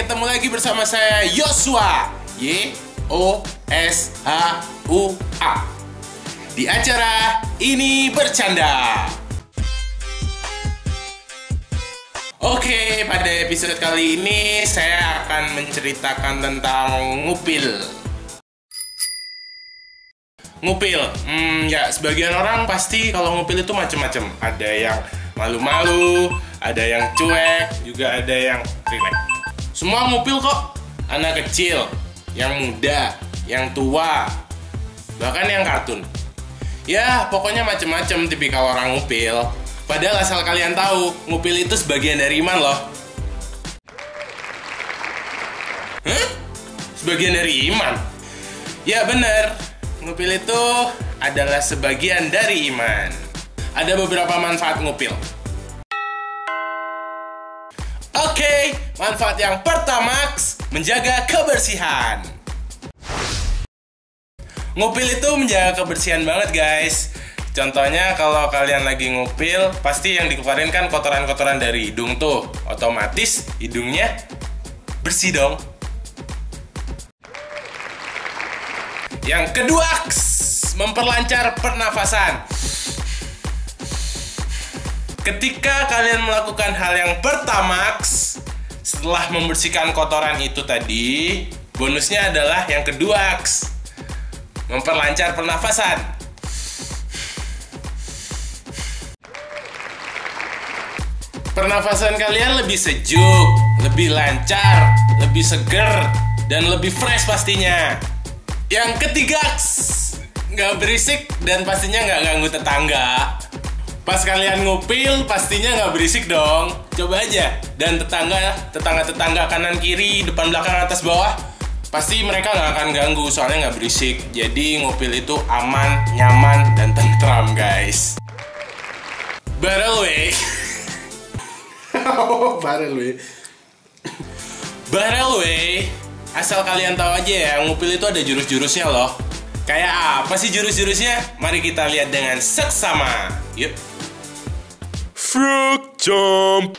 ketemu lagi bersama saya Yosua, Y-O-S-H-U-A, di acara Ini Bercanda. Oke, pada episode kali ini saya akan menceritakan tentang ngupil. Ngupil, ya sebagian orang pasti kalau ngupil itu macam-macam. Ada yang malu-malu, ada yang cuek, juga ada yang rileks. Semua ngupil kok, anak kecil, yang muda, yang tua, bahkan yang kartun. Ya, pokoknya macam-macam tipikal orang ngupil. Padahal asal kalian tahu, ngupil itu sebagian dari iman loh. Hah? Sebagian dari iman? Ya bener, ngupil itu adalah sebagian dari iman. Ada beberapa manfaat ngupil. Oke, manfaat yang pertama, menjaga kebersihan. Ngupil itu menjaga kebersihan banget guys. Contohnya kalau kalian lagi ngupil, pasti yang dikeluarin kan kotoran-kotoran dari hidung tuh. Otomatis hidungnya bersih dong. Yang kedua, memperlancar pernafasan. Ketika kalian melakukan hal yang pertama, setelah membersihkan kotoran itu tadi, bonusnya adalah yang kedua, memperlancar pernafasan. Pernafasan kalian lebih sejuk, lebih lancar, lebih seger, dan lebih fresh pastinya. Yang ketiga, nggak berisik dan pastinya nggak ganggu tetangga. Pas kalian ngupil, pastinya nggak berisik dong. Coba aja. Dan tetangga kanan kiri, depan belakang atas bawah, pasti mereka nggak akan ganggu, soalnya nggak berisik. Jadi ngupil itu aman, nyaman, dan tentram guys. Barel way, asal kalian tahu aja ya, ngupil itu ada jurus-jurusnya loh. Kayak apa sih jurus-jurusnya? Mari kita lihat dengan seksama. Yuk. Frog jump.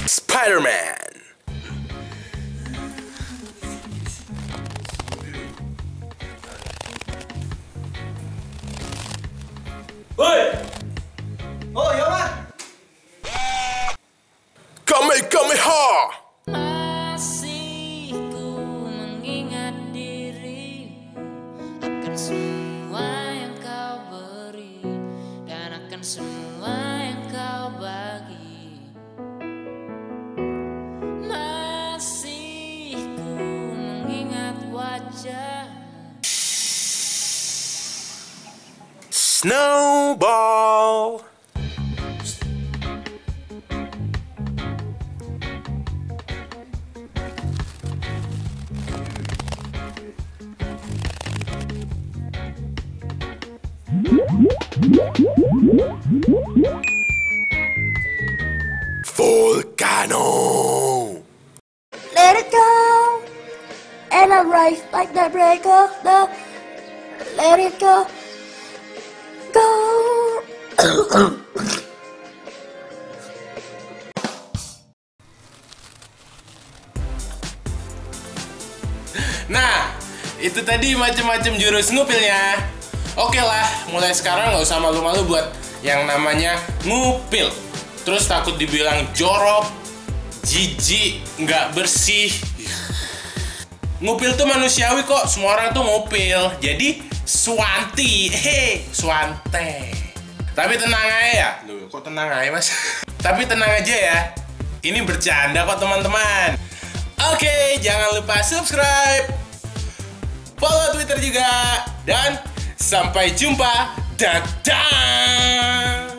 Spider-Man. Woi! Oh, ya man. Kamehameha. Masih ku mengingat dirimu, akan semua yang kau beri dan akan semua yang kau bagi. Masih ku mengingat wajahmu. Snowball. Volcano. Let it go, and I rise like the break of the. Let it go, go. Nah, itu tadi macam-macam jurus ngupilnya. Oke lah, mulai sekarang nggak usah malu-malu buat yang namanya ngupil. Terus takut dibilang jorok, jijik, nggak bersih. Ngupil tuh manusiawi kok, semua orang tuh ngupil. Jadi Swanti, Swante. Tapi tenang aja ya. Loh, kok tenang aja mas? Tapi tenang aja ya, ini bercanda kok teman-teman. Oke, jangan lupa subscribe, follow Twitter juga, dan sampai jumpa. Dadah.